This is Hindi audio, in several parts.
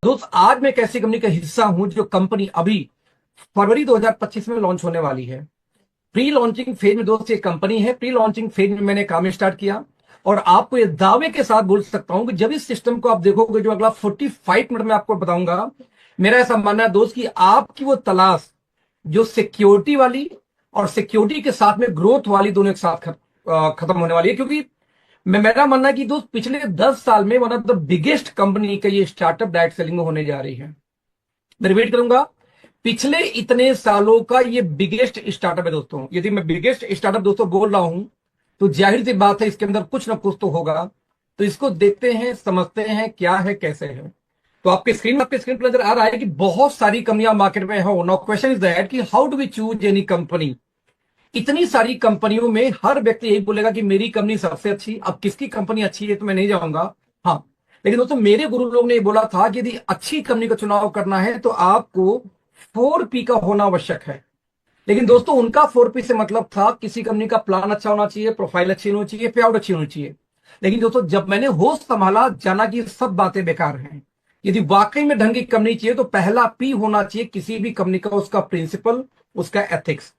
दोस्त आज मैं एक ऐसी कंपनी का हिस्सा हूं जो कंपनी अभी फरवरी 2025 में लॉन्च होने वाली है। प्री लॉन्चिंग फेज में दोस्त ये कंपनी है। प्री लॉन्चिंग फेज में मैंने काम स्टार्ट किया और आपको ये दावे के साथ बोल सकता हूं कि जब इस सिस्टम को आप देखोगे जो अगला 45 मिनट में आपको बताऊंगा, मेरा ऐसा मानना है दोस्त कि आपकी वो तलाश जो सिक्योरिटी वाली और सिक्योरिटी के साथ में ग्रोथ वाली दोनों एक साथ खत्म होने वाली है। क्योंकि मेरा मानना है कि दोस्त पिछले 10 साल में one of the biggest company का ये स्टार्टअप डायरेक्ट सेलिंग में होने जा रही है। मैं रिपीट करूंगा, पिछले इतने सालों का ये बिगेस्ट स्टार्टअप है दोस्तों। यदि मैं बिगेस्ट स्टार्टअप दोस्तों बोल रहा हूं तो जाहिर सी बात है इसके अंदर कुछ ना कुछ तो होगा। तो इसको देखते हैं, समझते हैं क्या है कैसे है। तो आपके स्क्रीन पर नजर आ रहा है कि बहुत सारी कंपनियां मार्केट में हो। नाउ क्वेश्चन इज दैट कि how do we choose any company. इतनी सारी कंपनियों में हर व्यक्ति यही बोलेगा कि मेरी कंपनी सबसे अच्छी। अब किसकी कंपनी अच्छी है तो मैं नहीं जाऊंगा, हाँ, लेकिन दोस्तों मेरे गुरु लोग ने बोला था कि यदि अच्छी कंपनी का चुनाव करना है तो आपको 4P का होना आवश्यक है। लेकिन दोस्तों उनका 4P से मतलब था किसी कंपनी का प्लान अच्छा होना चाहिए, प्रोफाइल अच्छी होनी चाहिए, पे आउट अच्छी होनी चाहिए। लेकिन दोस्तों जब मैंने होश संभाला जाना कि ये सब बातें बेकार हैं। यदि वाकई में ढंग की कंपनी चाहिए तो पहला पी होना चाहिए किसी भी कंपनी का, उसका प्रिंसिपल, उसका एथिक्स।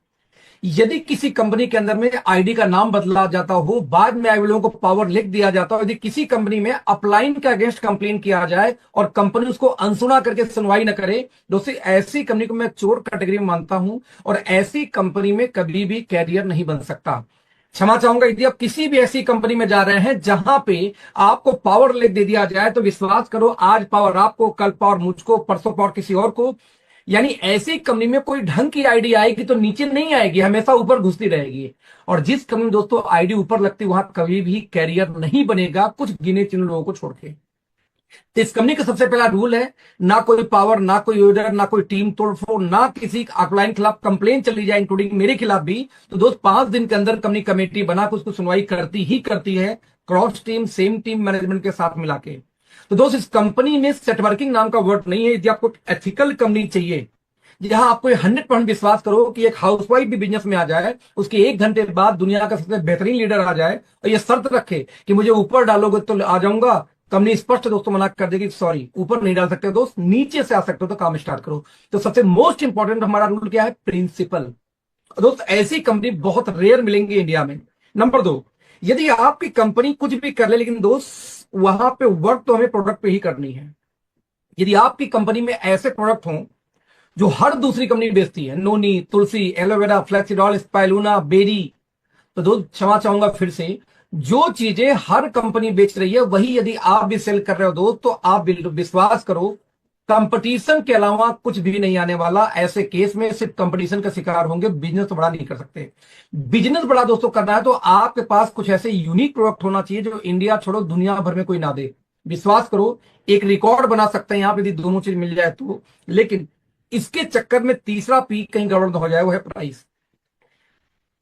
यदि किसी कंपनी के अंदर में आईडी का नाम बदला जाता हो, बाद में आईडी को पावर लिख दिया जाता हो, यदि किसी कंपनी में अपलाइन के अगेंस्ट कंप्लेन किया जाए और कंपनी उसको अनसुना करके सुनवाई न करे, दोस्तों ऐसी कंपनी को मैं चोर कैटेगरी में मानता हूं और ऐसी कंपनी में कभी भी कैरियर नहीं बन सकता। क्षमा चाहूंगा, यदि आप किसी भी ऐसी कंपनी में जा रहे हैं जहां पे आपको पावर लिख दे दिया जाए तो विश्वास करो आज पावर आपको, कल पावर मुझको, परसों पावर किसी और को। यानी ऐसी कंपनी में कोई ढंग की आईडी आएगी तो नीचे नहीं आएगी, हमेशा ऊपर घुसती रहेगी। और जिस कंपनी में दोस्तों आईडी ऊपर लगती वहां कभी भी कैरियर नहीं बनेगा, कुछ गिने चुने लोगों को छोड़ के। तो इस कंपनी का सबसे पहला रूल है, ना कोई पावर, ना कोई ऑर्डर, ना कोई टीम तोड़फोड़, ना किसी अपलाइन खिलाफ कंप्लेन चली जाए, इंक्लूडिंग मेरे खिलाफ भी, तो दोस्त 5 दिन के अंदर कंपनी कमेटी बना के उसको सुनवाई करती ही करती है, cross team, same team management के साथ मिला के। तो दोस्त इस कंपनी में सेटवर्किंग नाम का वर्ड नहीं है। यदि आपको एथिकल कंपनी चाहिए जहां आपको 100% विश्वास करो कि एक हाउसवाइफ भी बिजनेस में आ जाए, उसके 1 घंटे बाद दुनिया का सबसे बेहतरीन लीडर आ जाए और ये शर्त रखे कि मुझे ऊपर डालोगे तो आ जाऊंगा, कंपनी स्पष्ट दोस्तों मना कर देगी, सॉरी ऊपर नहीं डाल सकते दोस्त, नीचे से आ सकते हो तो काम स्टार्ट करो। तो सबसे मोस्ट इंपॉर्टेंट हमारा रूल क्या है? प्रिंसिपल। दोस्त ऐसी कंपनी बहुत रेयर मिलेंगी इंडिया में। नंबर 2, यदि आपकी कंपनी कुछ भी कर ले लेकिन दोस्त वहां पे वर्क तो हमें प्रोडक्ट पे ही करनी है। यदि आपकी कंपनी में ऐसे प्रोडक्ट हों जो हर दूसरी कंपनी बेचती है, नोनी, तुलसी, एलोवेरा, फ्लेक्सीडॉल, स्पाइलूना, बेरी, तो दोस्त क्षमा चाहूंगा फिर से, जो चीजें हर कंपनी बेच रही है वही यदि आप भी सेल कर रहे हो दोस्त, तो आप विश्वास करो कंपटीशन के अलावा कुछ भी नहीं आने वाला। ऐसे केस में सिर्फ कंपटीशन का शिकार होंगे, बिजनेस तो बड़ा नहीं कर सकते। बिजनेस बड़ा दोस्तों करना है तो आपके पास कुछ ऐसे यूनिक प्रोडक्ट होना चाहिए जो इंडिया छोड़ो दुनिया भर में कोई ना दे। विश्वास करो एक रिकॉर्ड बना सकते हैं यहां पे यदि दोनों चीज मिल जाए तो। लेकिन इसके चक्कर में तीसरा पी कहीं गड़बड़ हो जाए, वो है प्राइस।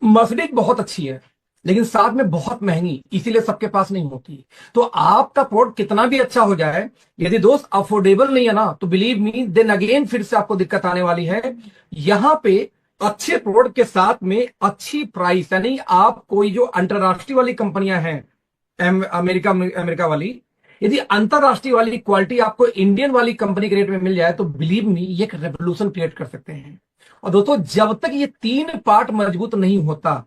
मर्सिडीज बहुत अच्छी है लेकिन साथ में बहुत महंगी, इसीलिए सबके पास नहीं होती। तो आपका प्रोडक्ट कितना भी अच्छा हो जाए, यदि दोस्त अफोर्डेबल नहीं है ना, तो बिलीव मी देन अगेन फिर से आपको दिक्कत आने वाली है। यहां पे अच्छे प्रोडक्ट के साथ में अच्छी प्राइस, यानी आप कोई जो अंतरराष्ट्रीय वाली कंपनियां हैं, अमेरिका अमेरिका वाली, यदि अंतरराष्ट्रीय वाली क्वालिटी आपको इंडियन वाली कंपनी के रेट में मिल जाए तो बिलीव मी ये एक रेवोल्यूशन क्रिएट कर सकते हैं। और दोस्तों जब तक ये 3 पार्ट मजबूत नहीं होता,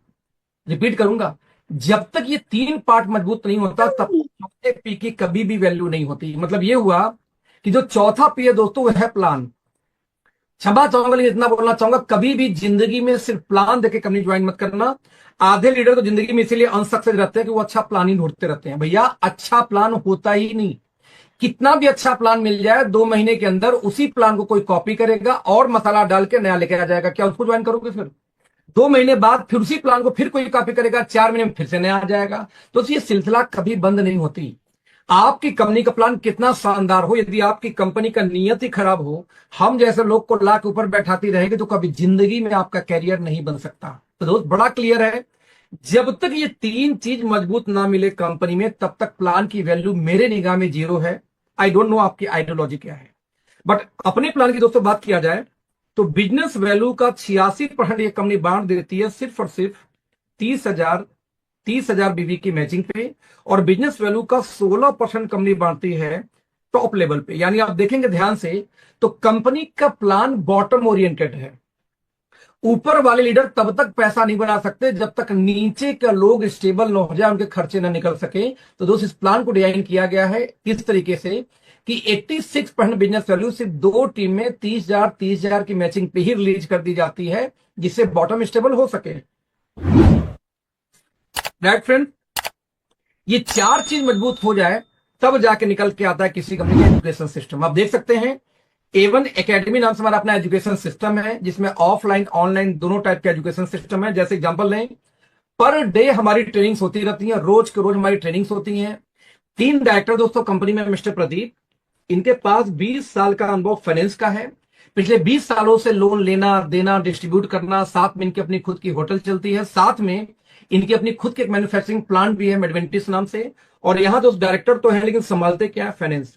रिपीट करूंगा, जब तक ये 3 पार्ट मजबूत नहीं होता तब तक चौथे पी की कभी भी वैल्यू नहीं होती। मतलब ये हुआ कि जो चौथा पी है दोस्तों वो है प्लान। क्षमा चाहूंगा लेकिन इतना बोलना चाहूंगा, कभी भी जिंदगी में सिर्फ प्लान देके कंपनी ज्वाइन मत करना। आधे लीडर तो जिंदगी में इसीलिए अनसक्सेस रहते हैं कि वो अच्छा प्लान ही ढूंढते रहते हैं। भैया अच्छा प्लान होता ही नहीं। कितना भी अच्छा प्लान मिल जाए 2 महीने के अंदर उसी प्लान को कोई कॉपी करेगा और मसाला डाल के नया लेके आ जाएगा। क्या उसको ज्वाइन करोगे? फिर 2 महीने बाद फिर उसी प्लान को फिर कोई कॉपी करेगा, 4 महीने में फिर से नया आ जाएगा। तो ये सिलसिला कभी बंद नहीं होती। आपकी कंपनी का प्लान कितना शानदार हो, यदि आपकी कंपनी का नियत ही खराब हो, हम जैसे लोग को ला के ऊपर बैठाती रहेगी, तो कभी जिंदगी में आपका कैरियर नहीं बन सकता। तो दोस्त बड़ा क्लियर है, जब तक ये 3 चीज मजबूत ना मिले कंपनी में तब तक प्लान की वैल्यू मेरे निगाह में 0 है। आई डोंट नो आपकी आइडियोलॉजी क्या है, बट अपने प्लान की दोस्तों बात किया जाए तो बिजनेस वैल्यू का 86% ये कंपनी बांट देती है सिर्फ और सिर्फ 30,000 बीवी की मैचिंग पे, और बिजनेस वैल्यू का 16% कंपनी बांटती है टॉप लेवल पे, यानी आप देखेंगे ध्यान से तो कंपनी का प्लान बॉटम ओरिएंटेड है। ऊपर वाले लीडर तब तक पैसा नहीं बना सकते जब तक नीचे के लोग स्टेबल न हो जाए, उनके खर्चे ना निकल सके। तो दोस्त इस प्लान को डिजाइन किया गया है इस तरीके से कि 86% बिजनेस वैल्यू सिर्फ 2 टीम में 30,000 की मैचिंग पे ही रिलीज कर दी जाती है, जिससे बॉटम स्टेबल हो सके। राइट फ्रेंड, ये 4 चीज मजबूत हो जाए तब जाके निकल के आता है किसी कंपनी का एजुकेशन सिस्टम। आप देख सकते हैं A1 एकेडमी नाम से हमारा अपना एजुकेशन सिस्टम है, जिसमें ऑफलाइन ऑनलाइन दोनों टाइप के एजुकेशन सिस्टम है। जैसे एग्जांपल लें, पर डे हमारी ट्रेनिंग्स होती रहती हैं, रोज के रोज हमारी ट्रेनिंग्स होती हैं। 3 डायरेक्टर दोस्तों कंपनी में, मिस्टर प्रदीप, इनके पास 20 साल का अनुभव फाइनेंस का है। पिछले 20 सालों से लोन लेना देना डिस्ट्रीब्यूट करना, साथ में इनकी अपनी खुद की होटल चलती है, साथ में इनकी अपनी खुद की एक मैन्युफैक्चरिंग प्लांट भी है मेडवेंटिस नाम से। और यहां दोस्त डायरेक्टर तो है, लेकिन संभालते क्या है, फाइनेंस।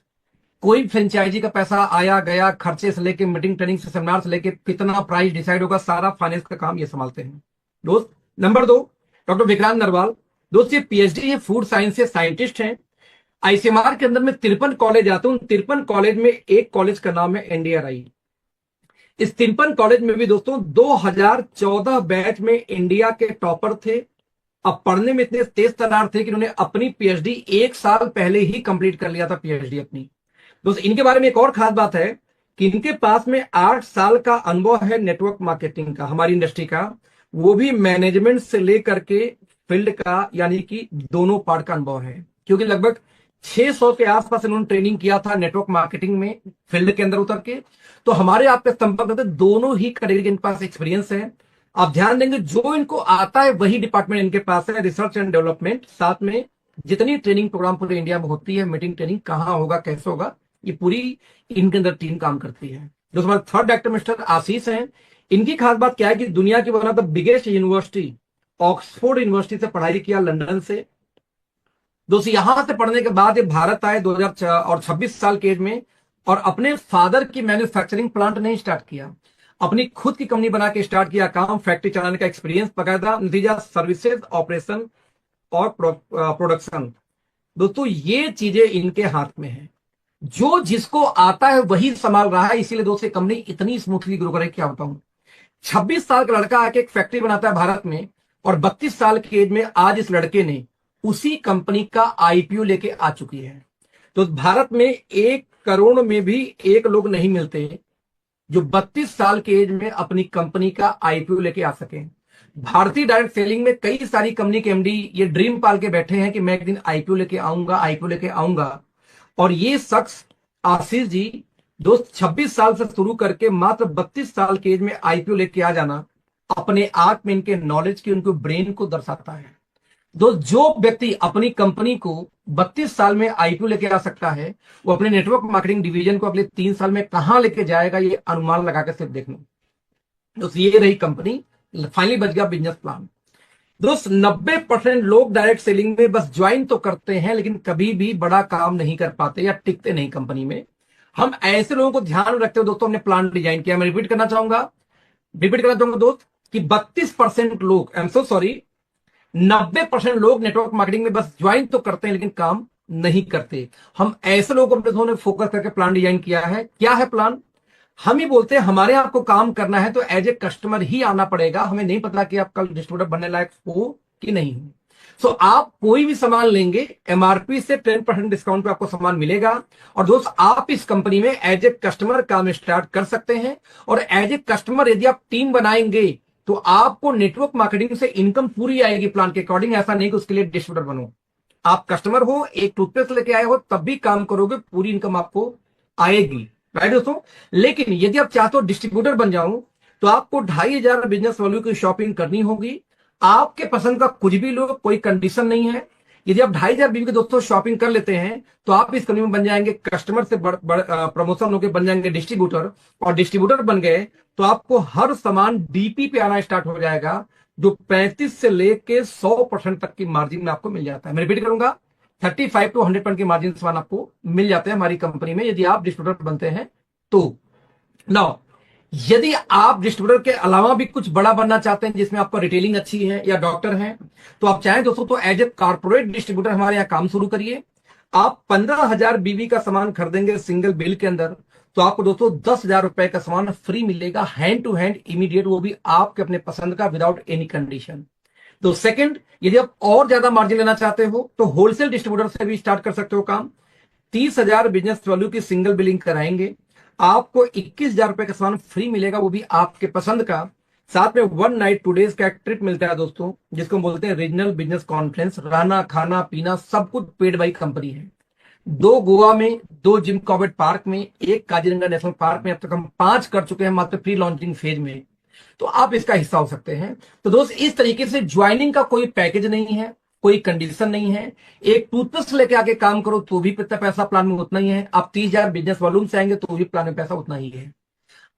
कोई फ्रेंचाइजी का पैसा आया गया, खर्चे से लेके मीटिंग ट्रेनिंग से सेमिनार से लेके कितना प्राइस डिसाइड होगा, सारा फाइनेंस का काम ये संभालते हैं दोस्त। नंबर 2, डॉक्टर विक्रांत नरवाल, दोस्त ये पीएचडी है, फूड साइंस से साइंटिस्ट हैं। आईसीएमआर के अंदर में 53 कॉलेज आते हैं, उन 53 कॉलेज में एक कॉलेज का नाम है एनडीआरआई। इस 53 कॉलेज में भी दोस्तों 2014 बैच में इंडिया के टॉपर थे। अब पढ़ने में इतने तेज तरार थे कि उन्होंने अपनी पीएचडी 1 साल पहले ही कंप्लीट कर लिया था, पीएचडी अपनी। दोस्त इनके बारे में एक और खास बात है कि इनके पास में 8 साल का अनुभव है नेटवर्क मार्केटिंग का, हमारी इंडस्ट्री का, वो भी मैनेजमेंट से लेकर के फील्ड का, यानी कि दोनों पार्ट का अनुभव है। क्योंकि लगभग 600 के आसपास इन्होंने ट्रेनिंग किया था नेटवर्क मार्केटिंग में, फील्ड के अंदर उतर के। तो हमारे आपके संपर्क में दोनों ही कैटेगरी के इनके पास एक्सपीरियंस है। आप ध्यान देंगे जो इनको आता है वही डिपार्टमेंट इनके पास है, रिसर्च एंड डेवलपमेंट। साथ में जितनी ट्रेनिंग प्रोग्राम पूरे इंडिया में होती है, मीटिंग ट्रेनिंग कहां होगा कैसे होगा, ये पूरी इनके अंदर टीम काम करती है। जो हमारे थर्ड डायरेक्टर मिस्टर आशीष हैं, इनकी खास बात क्या है कि दुनिया की one of the biggest university Oxford university से पढ़ाई किया, लंदन से। दोस्तों यहां से पढ़ने के बाद ये भारत आए 2026 साल के एज में, और अपने फादर की मैन्युफैक्चरिंग प्लांट नहीं स्टार्ट किया, अपनी खुद की कंपनी बना के स्टार्ट किया काम, फैक्ट्री चलाने का एक्सपीरियंस बकायदा, नतीजा सर्विसेज, ऑपरेशन और प्रोडक्शन। दोस्तों ये चीजें इनके हाथ में है, जो जिसको आता है वही संभाल रहा है। इसीलिए दोस्तों कंपनी इतनी स्मूथली ग्रो करे, क्या बताऊं। 26 साल का लड़का आके एक फैक्ट्री बनाता है भारत में, और 32 साल की एज में आज इस लड़के ने उसी कंपनी का आईपीओ लेके आ चुकी है। तो भारत में 1 करोड़ में भी एक लोग नहीं मिलते जो 32 साल के एज में अपनी कंपनी का आईपीओ लेके आ सके। भारतीय डायरेक्ट सेलिंग में कई सारी कंपनी के एमडी ये ड्रीम पाल के बैठे हैं कि मैं एक दिन आईपीओ लेके आऊंगा, आईपीओ लेके आऊंगा। और ये शख्स आशीष जी दोस्त 26 साल से शुरू करके मात्र 32 साल के एज में आईपीओ लेके आ जाना अपने आप में इनके नॉलेज की, उनके ब्रेन को दर्शाता है। दोस्त जो व्यक्ति अपनी कंपनी को 32 साल में आईपीओ लेके आ सकता है, वो अपने नेटवर्क मार्केटिंग डिवीजन को अगले 3 साल में कहां लेके जाएगा, ये अनुमान लगा के सिर्फ देख लो। दोस्त ये रही कंपनी, फाइनली बच गया बिजनेस प्लान। दोस्त 90% लोग डायरेक्ट सेलिंग में बस ज्वाइन तो करते हैं, लेकिन कभी भी बड़ा काम नहीं कर पाते या टिकते नहीं कंपनी में। हम ऐसे लोगों को ध्यान में रखते हुए दोस्तों हमने प्लान डिजाइन किया। मैं रिपीट करना चाहूंगा दोस्त कि 32% लोग, आई एम सो सॉरी, 90% लोग नेटवर्क मार्केटिंग में बस ज्वाइन तो करते हैं लेकिन काम नहीं करते। हम ऐसे लोगों को फोकस करके प्लान डिजाइन किया है। क्या है प्लान? हम ही बोलते हैं हमारे आपको काम करना है तो एज ए कस्टमर ही आना पड़ेगा, हमें नहीं पता कि आप कल डिस्ट्रीब्यूटर बनने लायक हो कि नहीं हो। सो आप कोई भी सामान लेंगे एमआरपी से 10% डिस्काउंट पे आपको सामान मिलेगा। और दोस्त आप इस कंपनी में एज ए कस्टमर काम स्टार्ट कर सकते हैं। और एज ए कस्टमर यदि आप टीम बनाएंगे तो आपको नेटवर्क मार्केटिंग से इनकम पूरी आएगी प्लान के अकॉर्डिंग। ऐसा नहीं कि उसके लिए डिस्ट्रीब्यूटर बनो। आप कस्टमर हो, एक टूथपेस्ट लेके आए हो, तब भी काम करोगे, पूरी इनकम आपको आएगी, राइट दोस्तों। लेकिन यदि आप चाहते हो डिस्ट्रीब्यूटर बन जाऊं तो आपको 2,500 बिजनेस वैल्यू की शॉपिंग करनी होगी। आपके पसंद का कुछ भी लो, कोई कंडीशन नहीं है। यदि आप 2,500 बीवी के दोस्तों शॉपिंग कर लेते हैं तो आप इस कंपनी में बन जाएंगे कस्टमर से प्रमोशन होकर बन जाएंगे डिस्ट्रीब्यूटर। और डिस्ट्रीब्यूटर बन गए तो आपको हर सामान डीपी पे आना स्टार्ट हो जाएगा, जो 35 से लेके 100% तक की मार्जिन में आपको मिल जाता है। मैं रिपीट करूंगा, 35 to 100% की मार्जिन सामान आपको मिल जाते हैं हमारी कंपनी में यदि आप डिस्ट्रीब्यूटर बनते हैं तो। नाउ यदि आप डिस्ट्रीब्यूटर के अलावा भी कुछ बड़ा बनना चाहते हैं जिसमें आपका रिटेलिंग अच्छी है या डॉक्टर है, तो आप चाहें दोस्तों तो एज ए कॉर्पोरेट डिस्ट्रीब्यूटर हमारे यहाँ काम शुरू करिए। आप 15,000 बीवी का सामान खरीदेंगे सिंगल बिल के अंदर, तो आपको दोस्तों 10,000 रुपए का सामान फ्री मिलेगा, हैंड टू हैंड इमीडिएट, वो भी आपके अपने पसंद का, विदाउट एनी कंडीशन। तो सेकंड, यदि आप और ज्यादा मार्जिन लेना चाहते हो तो होलसेल डिस्ट्रीब्यूटर से भी स्टार्ट कर सकते हो काम। 30,000 बिजनेस वैल्यू की सिंगल बिलिंग कराएंगे, आपको 21,000 रुपए का सामान फ्री मिलेगा, वो भी आपके पसंद का। साथ में 1 नाइट 2 डेज का एक ट्रिप मिलता है दोस्तों, जिसको हम बोलते हैं रीजनल बिजनेस कॉन्फ्रेंस। रहना खाना पीना सब कुछ पेड बाई कंपनी है। 2 गोवा में, 2 जिम कॉर्बेट पार्क में, 1 काजीरंगा नेशनल पार्क में, अब तक हम 5 कर चुके हैं मात्र प्री लॉन्चिंग फेज में। तो आप इसका हिस्सा हो सकते हैं। तो दोस्त इस तरीके से ज्वाइनिंग का कोई पैकेज नहीं है, कोई कंडीशन नहीं है। एक टूथपेस्ट लेके आके काम करो तो भी कितना पैसा प्लान में उतना ही है। आप 30,000 बिजनेस वॉल्यूम से आएंगे तो भी प्लान में पैसा उतना ही है।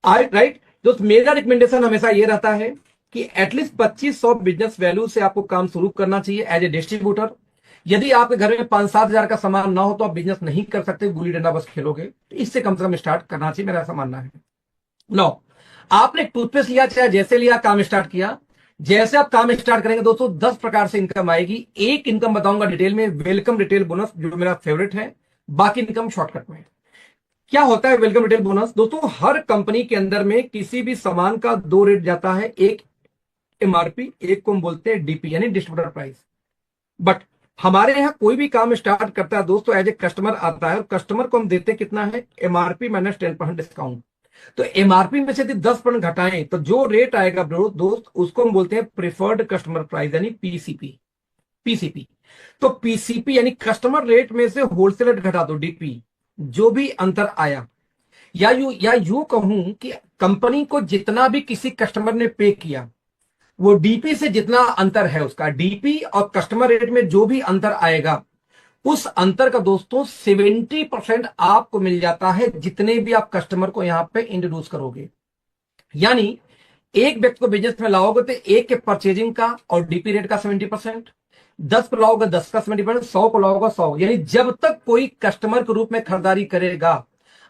राइट दोस्त, मेरा रिकमेंडेशन हमेशा ये रहता है कि एटलीस्ट 2500 बिजनेस वैल्यू से आपको काम शुरू करना चाहिए एज ए डिस्ट्रीब्यूटर। यदि आपके घर में 5-7 हजार का सामान ना हो तो आप बिजनेस नहीं कर सकते, गुल्ली डंडा बस खेलोगे। तो इससे कम से कम स्टार्ट करना चाहिए, मेरा ऐसा मानना है। नो, आपने टूथपेस्ट लिया, चाहे जैसे लिया, काम स्टार्ट किया। जैसे आप काम स्टार्ट करेंगे दोस्तों 10 प्रकार से इनकम आएगी। एक इनकम बताऊंगा डिटेल में, वेलकम रिटेल बोनस, जो मेरा फेवरेट है। बाकी इनकम शॉर्टकट में। क्या होता है वेलकम रिटेल बोनस दोस्तों? हर कंपनी के अंदर में किसी भी सामान का 2 रेट जाता है, एक एमआरपी, एक को हम बोलते हैं डीपी यानी डिस्ट्रीब्यूटर प्राइस। बट हमारे यहां कोई भी काम स्टार्ट करता है दोस्तों, एज ए कस्टमर आता है और कस्टमर को हम देते कितना है, एमआरपी माइनस 10% डिस्काउंट। तो एमआरपी में से यदि 10% घटाएं तो जो रेट आएगा ब्रो दोस्त, उसको हम बोलते हैं प्रिफर्ड कस्टमर प्राइस यानी पीसीपी। पीसीपी तो पीसीपी यानी कस्टमर रेट में से होलसेल रेट घटा दो, डीपी, जो भी अंतर आया। या यूं कहूं कि कंपनी को जितना भी किसी कस्टमर ने पे किया, वो डीपी से जितना अंतर है उसका, डीपी और कस्टमर रेट में जो भी अंतर आएगा, उस अंतर का दोस्तों 70% आपको मिल जाता है, जितने भी आप कस्टमर को यहां पे इंट्रोड्यूस करोगे। यानी एक व्यक्ति को बिजनेस में लाओगे तो एक के परचेजिंग का और डीपी रेट का 70%, 10 पर लाओगे 10 का 70%, 100 पर लाओगे 100। यानी जब तक कोई कस्टमर के रूप में खरीदारी करेगा,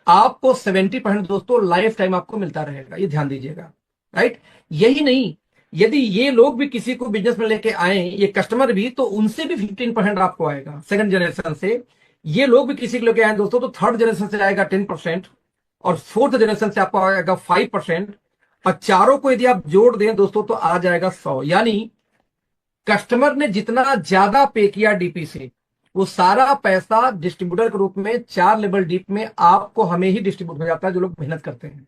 आपको 70% दोस्तों लाइफ टाइम आपको मिलता रहेगा, ये ध्यान दीजिएगा। राइट, यही नहीं, यदि ये लोग भी किसी को बिजनेस में लेके आए, ये कस्टमर भी, तो उनसे भी 15% आपको आएगा सेकंड जनरेशन से। ये लोग भी किसी को लेके आए दोस्तों, तो थर्ड जनरेशन से आएगा 10%, और फोर्थ जनरेशन से आपको आएगा 5%, और चारों को यदि आप जोड़ दें दोस्तों तो आ जाएगा 100। यानी कस्टमर ने जितना ज्यादा पे किया डीपी से, वो सारा पैसा डिस्ट्रीब्यूटर के रूप में 4 लेवल डीप में आपको हमें ही डिस्ट्रीब्यूट हो जाता है, जो लोग मेहनत करते हैं।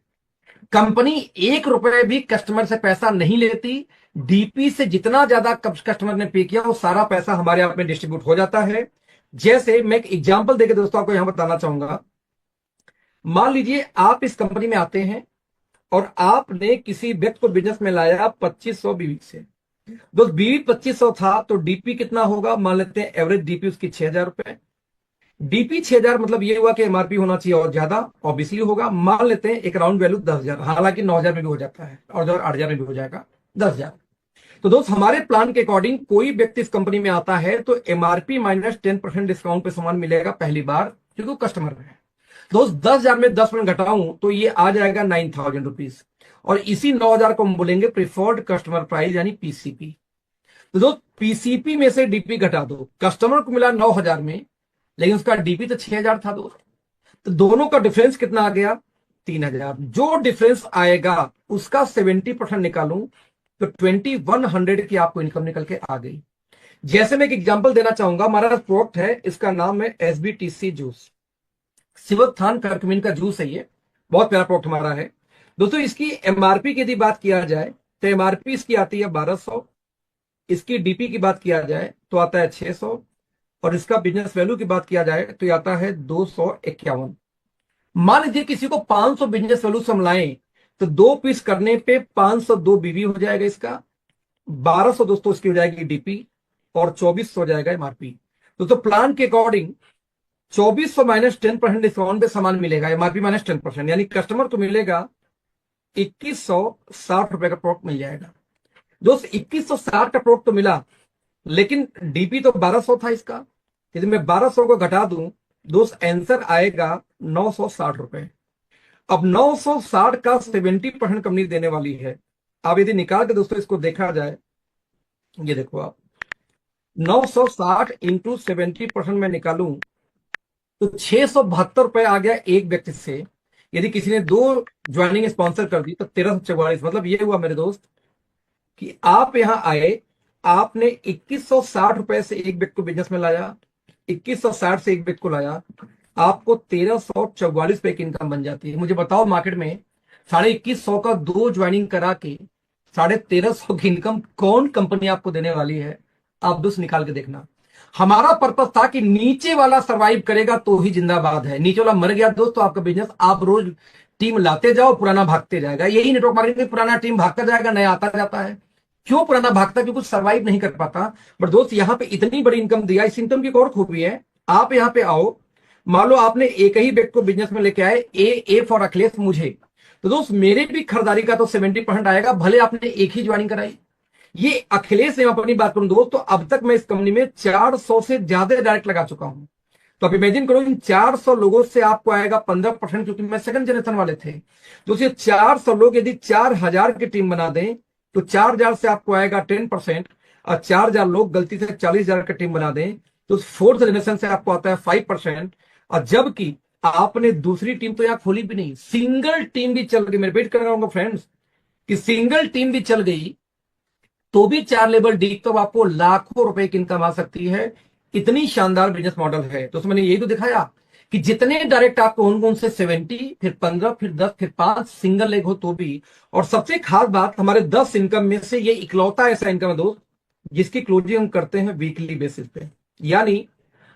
कंपनी 1 रुपए भी कस्टमर से पैसा नहीं लेती। डीपी से जितना ज्यादा कस्टमर ने पे किया, वो सारा पैसा हमारे आप में डिस्ट्रीब्यूट हो जाता है। जैसे मैं एक एग्जांपल देकर दोस्तों आपको यहां बताना चाहूंगा। मान लीजिए आप इस कंपनी में आते हैं और आपने किसी व्यक्ति को बिजनेस में लाया 2500 बीवी से। दोस्त बीवी 2500 था तो डीपी कितना होगा, मान लेते हैं एवरेज डीपी उसकी 6,000 रुपए। डीपी 6,000 मतलब ये हुआ कि एमआरपी होना चाहिए और ज्यादा, ऑब्वियसली होगा। मान लेते हैं एक राउंड वैल्यू 10,000, हालांकि 9,000 में भी हो जाता है और 8,000 में भी हो जाएगा, 10,000। तो दोस्त हमारे प्लान के अकॉर्डिंग कोई व्यक्ति इस कंपनी में आता है तो एमआरपी माइनस 10% डिस्काउंट पे सामान मिलेगा पहली बार, क्योंकि वो कस्टमर है। दोस्त 10,000 में 10% घटाऊं तो ये आ जाएगा 9,000 रुपीज, और इसी 9,000 को हम बोलेंगे प्रिफर्ड कस्टमर प्राइस यानी पीसीपी। तो दोस्त पीसीपी में से डीपी घटा दो, कस्टमर को मिला 9,000 में, लेकिन उसका डीपी तो 6,000 था दोस्त। तो दोनों का डिफरेंस कितना आ गया, 3,000। जो डिफरेंस आएगा उसका 70% निकालूं तो 2,100 की आपको इनकम निकल के आ गई। जैसे मैं एक एग्जांपल देना चाहूंगा, हमारा प्रोडक्ट है, इसका नाम है एसबीटीसी जूस, सिवत्थान करक्यूमिन का जूस है। ये बहुत प्यारा प्रोडक्ट हमारा है दोस्तों। इसकी एमआरपी की यदि बात किया जाए तो एमआरपी इसकी आती है 1,200। इसकी डीपी की बात किया जाए तो आता है 600, और इसका बिजनेस वैल्यू की बात किया जाए तो आता है 251। मान लीजिए किसी को 500 बिजनेस वैल्यू समलाएं तो 2 पीस करने पे 502 बीवी हो जाएगा इसका, 1,200 दोस्तों इसकी हो जाएगी डीपी, और 2,400 हो जाएगा एमआरपी। दोस्तों प्लान के अकॉर्डिंग 2,400 माइनस 10% डिस्काउंट पे सामान मिलेगा, एमआरपी माइनस 10%, यानी कस्टमर को मिलेगा 2,160 रुपए का प्रोडक्ट मिल जाएगा। दोस्त 2,160 का प्रोडक्ट तो मिला, लेकिन डीपी तो 1,200 था इसका। यदि मैं 1,200 को घटा दूं दोस्त, आंसर आएगा 960 रुपए। अब 960 का 70% कंपनी देने वाली है। अब यदि निकाल के दोस्तों इसको देखा जाए, ये देखो आप, 960 इंटू 70% में निकालूं तो 672 रुपए आ गया एक व्यक्ति से। यदि किसी ने 2 ज्वाइनिंग स्पॉन्सर कर दी तो 1344। मतलब ये हुआ मेरे दोस्त कि आप यहां आए, आपने 2160 रुपए से एक व्यक्ति को बिजनेस में लाया, 2160 से एक व्यक्ति को लाया, आपको 1344 रुपए की इनकम बन जाती है। मुझे बताओ मार्केट में 2150 का 2 ज्वाइनिंग करा के 1350 की इनकम कौन कंपनी आपको देने वाली है? आप दोस्त निकाल के देखना। हमारा पर्पस था कि नीचे वाला सरवाइव करेगा तो ही जिंदाबाद है। नीचे वाला मर गया दोस्त तो आपका बिजनेस, आप रोज टीम लाते जाओ, पुराना भागते जाएगा। यही नेटवर्क मार्केटिंग, पुराना टीम भागता जाएगा, नया आता जाता है। क्यों पुराना भागता? क्योंकि सरवाइव नहीं कर पाता। बट दोस्त यहाँ पे इतनी बड़ी इनकम दिया, इस इनकम की एक और खूबी है। आप यहाँ पे आओ, मान लो आपने एक ही व्यक्ति को बिजनेस में लेके आए, ए फॉर अखिलेश मुझे, तो दोस्त मेरे भी खरीदारी का तो 70% आएगा, भले आपने एक ही ज्वाइनिंग कराई। ये अखिलेश ने, अपनी बात करूं दोस्त, तो अब तक मैं इस कंपनी में 400 से ज्यादा डायरेक्ट लगा चुका हूं। तो अब इमेजिन करो, इन 400 लोगों से आपको आएगा 15%, क्योंकि मैं सेकंड जनरेशन वाले थे। तो ये 400 लोग यदि 4000 की टीम बना दें तो 4000 से आपको आएगा 10%, और 4000 लोग गलती से 40000 की टीम बना दें तो फोर्थ जनरेशन से आपको आता है 5%। और जबकि आपने दूसरी टीम तो यहां खोली भी नहीं, सिंगल टीम भी चल गई। मैं रिपीट कर रहा हूं फ्रेंड्स कि सिंगल टीम भी चल गई तो भी 4 लेवल डी, तो आपको लाखों रुपए की इनकम आ सकती है। इतनी शानदार बिजनेस मॉडल है। तो मैंने यही तो दिखाया कि जितने डायरेक्ट आपको उन से 70, फिर 15, फिर 10, फिर 5 सिंगल लेग हो तो भी। और सबसे खास बात, हमारे 10 इनकम में से ये इकलौता ऐसा इनकम है दोस्त जिसकी क्लोजिंग हम करते हैं वीकली बेसिस पे। यानी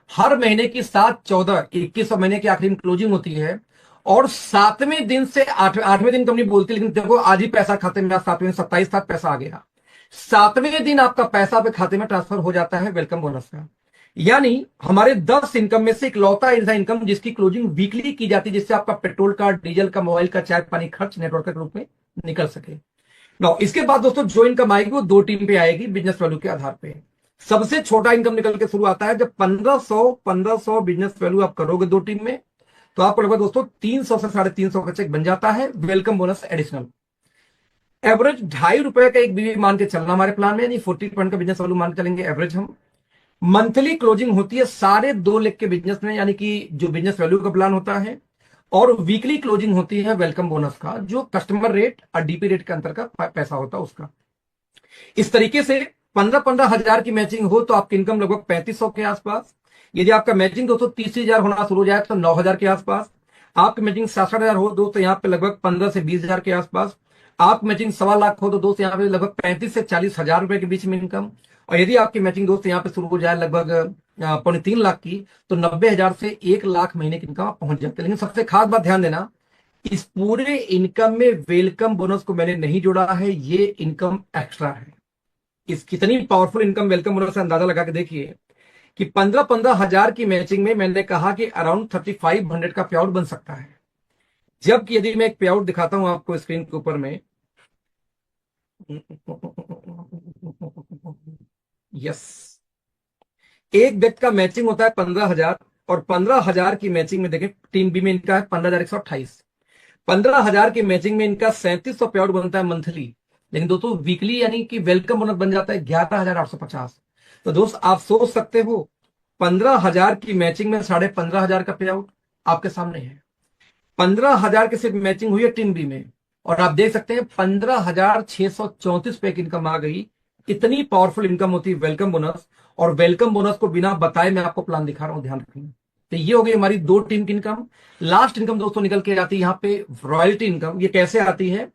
हर महीने की 7, 14, 21 महीने की आखिरी में क्लोजिंग होती है, और 7वें दिन से 8वें दिन कंपनी बोलती है, लेकिन देखो आज ही पैसा खाते में, 7वें 27 तक पैसा आ गया, 7वें दिन आपका पैसा आपके खाते में ट्रांसफर हो जाता है वेलकम बोनस का। यानी हमारे 10 इनकम में से इकलौता ऐसा इनकम जिसकी क्लोजिंग वीकली की जाती है, जिससे आपका पेट्रोल का, डीजल का, मोबाइल का, चाय पानी खर्च नेटवर्क के रूप में निकल सके। नाउ इसके बाद दोस्तों जो इनकम आएगी वो 2 टीम पे आएगी बिजनेस वैल्यू के आधार पे। सबसे छोटा इनकम निकल के शुरू आता है जब 1500 बिजनेस वैल्यू आप करोगे 2 टीम में, तो आपको लगभग दोस्तों 300 से 350 का चेक बन जाता है वेलकम बोनस एडिशनल। एवरेज ₹2.5 का एक बीवी मान के चलना हमारे प्लान में, यानी 40% का बिजनेस वैल्यू मान के चलेंगे एवरेज हम। मंथली क्लोजिंग होती है सारे 2 लेग के बिजनेस में, यानी कि जो बिजनेस वैल्यू का प्लान होता है, और वीकली क्लोजिंग होती है वेलकम बोनस का, जो कस्टमर रेट और डीपी रेट के अंतर का पैसा होता है उसका। इस तरीके से 15-15 हजार की मैचिंग हो तो आपकी इनकम लगभग 3500 के आसपास। यदि आपका मैचिंग दोस्तों 30,000 होना शुरू हो जाए तो 9,000 के आसपास। आपकी मैचिंग 67,000 हो दोस्तों यहाँ पे लगभग 15 से 20,000 के आसपास। आप मैचिंग 1.25 लाख हो तो दोस्त यहाँ पे लगभग 35 से 40,000 रुपए के बीच में इनकम। और यदि आपकी मैचिंग दोस्त यहाँ पे शुरू हो जाए लगभग 3.25 लाख की, तो 90,000 से 1 लाख महीने की इनकम आप पहुंच जाते हैं। लेकिन सबसे खास बात ध्यान देना, इस पूरे इनकम में वेलकम बोनस को मैंने नहीं जोड़ा है, ये इनकम एक्स्ट्रा है। इस कितनी पावरफुल इनकम वेलकम बोनस से अंदाजा लगा के देखिए कि 15-15 हजार की मैचिंग में मैंने कहा कि अराउंड 3500 का पे आउट बन सकता है। जबकि यदि मैं एक पे आउट दिखाता हूं आपको स्क्रीन के ऊपर में, यस, एक व्यक्ति का मैचिंग होता है 15,000, और 15,000 की मैचिंग में देखें टीम बी में इनका है 15,128। 15,000 की मैचिंग में इनका 3700 पे आउट बनता है मंथली। लेकिन दोस्तों वीकली यानी कि वेलकम बोनस बन जाता है 11,850। तो दोस्त आप सोच सकते हो 15,000 की मैचिंग में 15,500 का पे आउट आपके सामने है। 15,000 की सिर्फ मैचिंग हुई है टीम बी में, और आप देख सकते हैं 15,634 पे की इनकम आ गई। इतनी पावरफुल इनकम होती है वेलकम बोनस। और वेलकम बोनस को बिना बताए मैं आपको प्लान दिखा रहा हूं, ध्यान रखिए। तो ये हो गई हमारी 2 टीम की इनकम। लास्ट इनकम दोस्तों निकल के आती है यहाँ पे रॉयल्टी इनकम। ये कैसे आती है?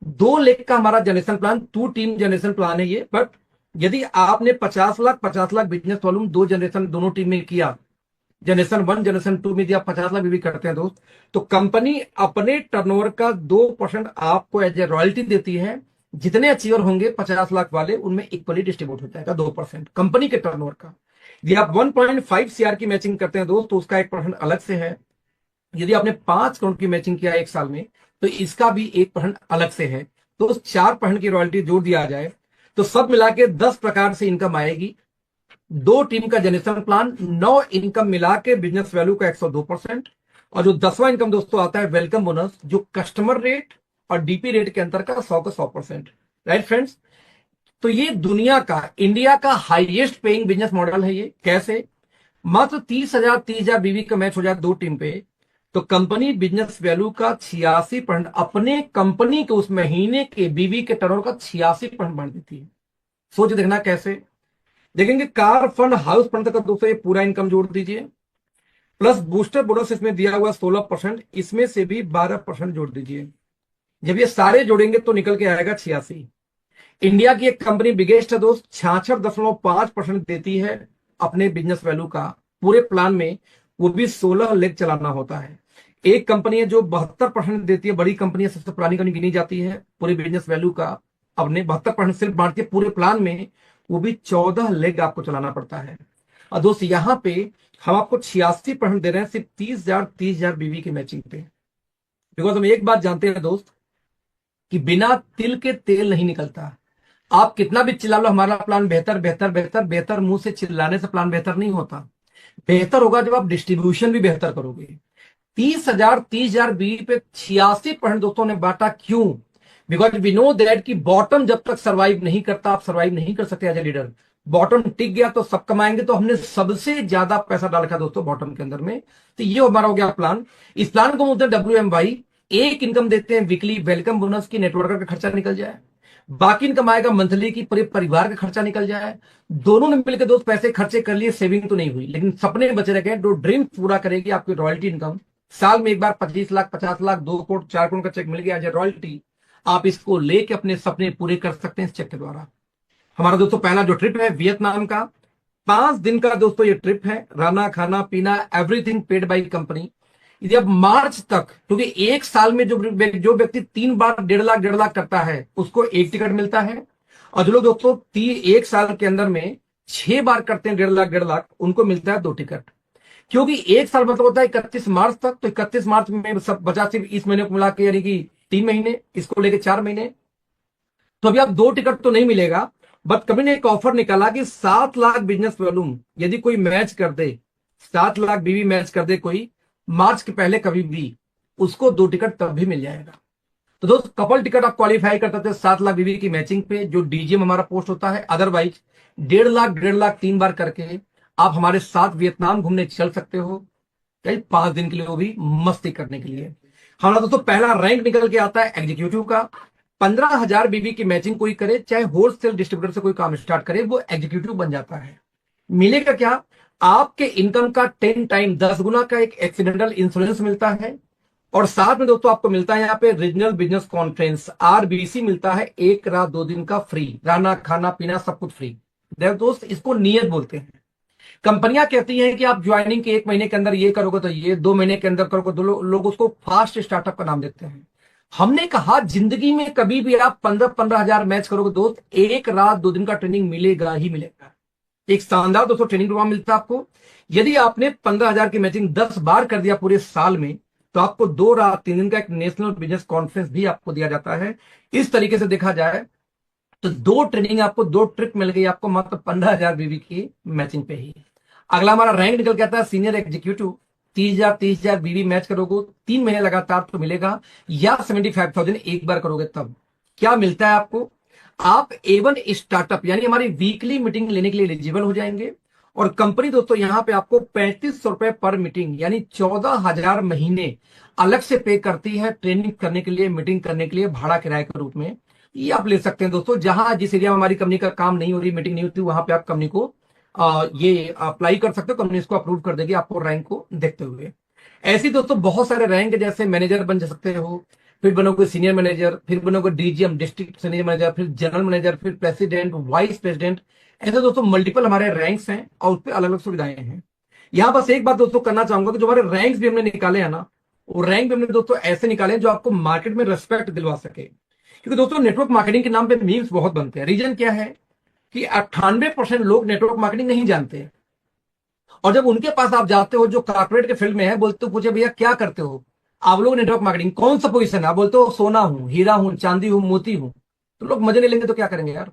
2 लेग का हमारा generation plan, 2 team generation plan है ये। बट यदि आपने 50 लाख बिजनेस वॉल्यूम 2 जनरेशन दोनों टीम में किया, जनरेशन 1 जनरेशन 2 में यदि आप 50 लाख भी करते हैं दोस्त, तो कंपनी अपने टर्नओवर का 2% आपको एज ए रॉयल्टी देती है। जितने अचीवर होंगे 50 लाख वाले, उनमें इक्वली डिस्ट्रीब्यूट हो जाएगा 2% कंपनी के टर्नओवर का। यदि आप 1.5 CR की मैचिंग करते हैं दोस्त, तो उसका 1% अलग से है। यदि आपने 5 करोड़ की मैचिंग किया 1 साल में, तो इसका भी 1% अलग से है। तो उस 4% की रॉयल्टी जोड़ दिया जाए तो सब मिला के 10 प्रकार से इनकम आएगी। 2 टीम का जनरेशन प्लान, 9 इनकम मिला के बिजनेस वैल्यू का 102%। और जो 10वां इनकम दोस्तों आता है वेलकम बोनस, जो कस्टमर रेट और डीपी रेट के अंतर का 100 का 100%। राइट फ्रेंड्स, तो ये दुनिया का, इंडिया का हाईएस्ट पेइंग बिजनेस मॉडल है। ये कैसे? मात्र 30,000 बीवी का मैच हो जाए दो टीम पे, तो कंपनी बिजनेस वैल्यू का 86% अपने कंपनी के उस महीने के बीवी के टर्नओवर का 86% बढ़ देती है। सोच देखना कैसे। देखेंगे कार फंड हाउस फंड का दोस्तों ये पूरा इनकम जोड़ दीजिए, प्लस बूस्टर बोनस इसमें दिया हुआ 16%, इसमें से भी 12% जोड़ दीजिए। जब ये सारे जोड़ेंगे तो निकल के आएगा 86। इंडिया की एक कंपनी बिगेस्ट है दोस्त, 66.5% देती है अपने बिजनेस वैल्यू का पूरे प्लान में, वो भी 16 लेग चलाना होता है। एक कंपनी है जो 72% देती है, बड़ी कंपनी है, सबसे पुरानी कंपनी गिनी जाती है पूरे बिजनेस वैल्यू का, अपने 72% सिर्फ बांटती है पूरे प्लान में, वो भी 14 लेग आपको चलाना पड़ता है। और दोस्त यहाँ पे हम आपको 86% दे रहे हैं सिर्फ 30,000 बीवी की मैचिंग पे। बिकॉज हम एक बात जानते हैं दोस्त कि बिना तिल के तेल नहीं निकलता। आप कितना भी चिल्ला लो हमारा प्लान बेहतर बेहतर बेहतर बेहतर, मुंह से चिल्लाने से प्लान बेहतर नहीं होता। बेहतर होगा जब आप डिस्ट्रीब्यूशन भी बेहतर करोगे। 30,000 बीवी पे 86% दोस्तों ने बांटा, क्यों? बिकॉज वी नो दैट कि बॉटम जब तक सर्वाइव नहीं करता आप सर्वाइव नहीं कर सकते एज ए लीडर। बॉटम टिक गया तो सब कमाएंगे, तो हमने सबसे ज्यादा पैसा डाल रखा दोस्तों बॉटम के अंदर में। तो ये हमारा हो गया प्लान। इस प्लान को बोलते हैं WMY। एक इनकम देते हैं वीकली वेलकम बोनस की, नेटवर्कर का खर्चा निकल जाए, बाकी इनकम आएगा मंथली की, पूरे परिवार का खर्चा निकल जाए। दोनों ने मिलकर दोस्त पैसे खर्चे कर लिए, सेविंग तो नहीं हुई, लेकिन सपने बचे रह गए। जो ड्रीम पूरा करेगी आपकी रॉयल्टी इनकम। साल में एक बार 25 लाख 50 लाख 2 करोड़ 4 करोड़ का चेक मिल गया एज ए रॉयल्टी, आप इसको लेके अपने सपने पूरे कर सकते हैं इस चेक के द्वारा। हमारा दोस्तों पहला जो ट्रिप है वियतनाम का, 5 दिन का दोस्तों ये ट्रिप है, रहना खाना पीना एवरीथिंग पेड बाई कंपनी। यदि अब मार्च तक, क्योंकि एक साल में जो व्यक्ति 3 बार 1.5 लाख करता है उसको एक टिकट मिलता है, और जो लोग दोस्तों एक साल के अंदर में 6 बार करते हैं 1.5 लाख उनको मिलता है 2 टिकट। क्योंकि एक साल मतलब होता है 31 मार्च तक, तो 31 मार्च में सब बचा सिर्फ इस महीने को मिला के, यानी कि 3 महीने, इसको लेके 4 महीने। तो अभी आप 2 टिकट तो नहीं मिलेगा, बट कंपनी ने एक ऑफर निकाला कि 7 लाख बिजनेस वॉल्यूम यदि कोई मैच कर दे, 7 लाख बीवी मैच कर दे कोई मार्च के पहले कभी भी, उसको 2 टिकट तब भी मिल जाएगा। तो दोस्त कपल टिकट आप क्वालिफाई कर सकते हैं 7 लाख बीवी की मैचिंग पे, जो डीजीएम हमारा पोस्ट होता है। अदरवाइज 1.5 लाख 3 बार करके आप हमारे साथ वियतनाम घूमने चल सकते हो, 5 दिन के लिए, वो भी मस्ती करने के लिए। हमारा दोस्तों पहला रैंक निकल के आता है एग्जीक्यूटिव का। 15,000 बीवी की मैचिंग कोई करे, चाहे होलसेल डिस्ट्रीब्यूटर से कोई काम स्टार्ट करे, वो एग्जीक्यूटिव बन जाता है। मिलेगा क्या? आपके इनकम का 10 टाइम 10 गुना का एक एक्सीडेंटल इंश्योरेंस मिलता है, और साथ में दोस्तों आपको मिलता है यहाँ पे रीजनल बिजनेस कॉन्फ्रेंस RBC मिलता है, 1 रात 2 दिन का फ्री, रहना खाना पीना सब कुछ फ्री। दोस्त इसको नियत बोलते हैं। कंपनियां कहती हैं कि आप ज्वाइनिंग के 1 महीने के अंदर ये करोगे तो ये, 2 महीने के अंदर करोगे तो लोग उसको फास्ट स्टार्टअप का नाम देते हैं। हमने कहा जिंदगी में कभी भी आप 15,000 मैच करोगे दोस्त, 1 रात 2 दिन का ट्रेनिंग मिलेगा ही मिलेगा। एक शानदार दोस्तों ट्रेनिंग प्रोग्राम मिलता है आपको। यदि आपने 15,000 की मैचिंग 10 बार कर दिया पूरे साल में, तो आपको 2 रात 3 दिन का एक नेशनल बिजनेस कॉन्फ्रेंस भी आपको दिया जाता है। इस तरीके से देखा जाए तो 2 ट्रेनिंग आपको, 2 ट्रिप मिल गई आपको मात्र 15,000 बीवी की मैचिंग पे ही। अगला हमारा रैंक निकल के आता है सीनियर एग्जीक्यूटिव। 30,000 बीवी मैच करोगे 3 महीने लगातार तो मिलेगा, या 75,000 एक बार करोगे तब। क्या मिलता है आपको? आप A1 स्टार्टअप यानी हमारी वीकली मीटिंग लेने के लिए एलिजिबल हो जाएंगे, और कंपनी दोस्तों यहां पे आपको 3500 रुपए पर मीटिंग यानी 14,000 महीने अलग से पे करती है ट्रेनिंग करने के लिए, मीटिंग करने के लिए, भाड़ा किराए के रूप में। ये आप ले सकते हैं दोस्तों। जहां जिस एरिया में हमारी कंपनी का काम नहीं हो रही, मीटिंग नहीं होती, वहां पे आप कंपनी को ये अप्लाई कर सकते हो, कंपनी इसको अप्रूव कर देगी आपको रैंक को देखते हुए। ऐसी दोस्तों बहुत सारे रैंक, जैसे मैनेजर बन सकते हो, फिर बनोगे सीनियर मैनेजर, फिर बनोगे DGM डिस्ट्रिक्ट सीनियर मैनेजर, फिर जनरल मैनेजर, फिर प्रेसिडेंट, वाइस प्रेसिडेंट। ऐसे दोस्तों मल्टीपल हमारे रैंक्स हैं और उस पर अलग अलग सुविधाएं हैं। यहां बस एक बात दोस्तों करना चाहूंगा कि जो हमारे रैंक्स भी हमने निकाले हैं ना, वो रैंक भी हमने दोस्तों ऐसे निकाले हैं जो आपको मार्केट में रिस्पेक्ट दिलवा सके। क्योंकि दोस्तों नेटवर्क मार्केटिंग के नाम पे मीम्स बहुत बनते हैं। रीजन क्या है कि 98% लोग नेटवर्क मार्केटिंग नहीं जानते, और जब उनके पास आप जाते हो जो कॉर्पोरेट के फील्ड में है, बोलते हो पूछे भैया क्या करते हो आप लोग नेटवर्क मार्केटिंग, कौन सा पोजीशन है? आप बोलते हो सोना हूं, हीरा हूं, चांदी हूं, मोती हूं। तो लोग मजे नहीं लेंगे तो क्या करेंगे यार?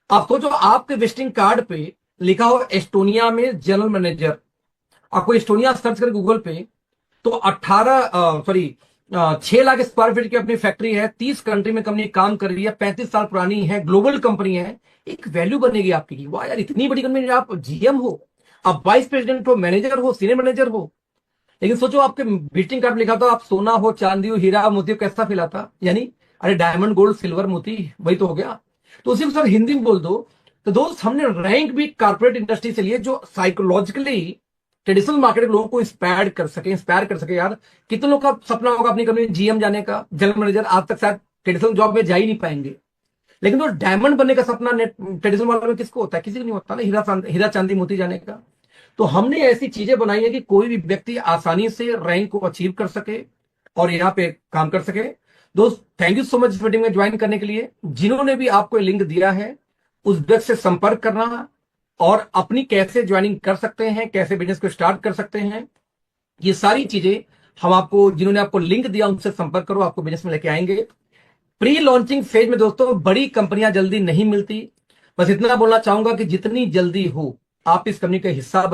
आप सोचो आपके विजिटिंग कार्ड पे लिखा हो एस्टोनिया में जनरल मैनेजर, आपको एस्टोनिया सर्च करें गूगल पे तो 6 लाख स्क्वायर फीट की अपनी फैक्ट्री है, 30 कंट्री में कंपनी काम कर रही है, 35 साल पुरानी है, ग्लोबल कंपनी है। एक वैल्यू बनेगी आपकी, वाह यार इतनी बड़ी कंपनी आप GM हो, आप वाइस प्रेसिडेंट हो, मैनेजर हो, सीनियर मैनेजर हो, लेकिन सोचो आपके विजिटिंग कार्ड में लिखा था आप सोना हो, चांदी हो, हीरा मोती हो, कैसा फील आता? यानी अरे डायमंड गोल्ड सिल्वर मोती, वही तो हो गया। तो उसी को सर हिंदी में बोल दो। तो दोस्त हमने रैंक भी कारपोरेट इंडस्ट्री से लिए जो साइकोलॉजिकली ट्रेडिशनल मार्केट लोगों को इंस्पायर कर सके यार। कितने लोग का सपना होगा अपनी कंपनी में जीएम जाने का, जनरल मैनेजर, आज तक शायद ट्रेडिशनल जॉब में जा ही नहीं पाएंगे। लेकिन तो डायमंड बनने का सपना ट्रेडिशनल वाले में किसको होता है? किसी को नहीं होता ना, हीरा चांदी मोती जाने का। तो हमने ऐसी चीजें बनाई है कि कोई भी व्यक्ति आसानी से रैंक को अचीव कर सके और यहाँ पे काम कर सके। दोस्त थैंक यू सो मच इस मीटिंग में ज्वाइन करने के लिए। जिन्होंने भी आपको लिंक दिया है उस व्यक्ति से संपर्क करना और अपनी कैसे ज्वाइनिंग कर सकते हैं, कैसे बिजनेस को स्टार्ट कर सकते हैं, ये सारी चीजें हम आपको, जिन्होंने आपको लिंक दिया उनसे संपर्क करो, आपको बिजनेस में लेके आएंगे। प्री लॉन्चिंग फेज में दोस्तों बड़ी कंपनियां जल्दी नहीं मिलती। बस इतना बोलना चाहूंगा कि जितनी जल्दी हो आप इस कंपनी का हिस्सा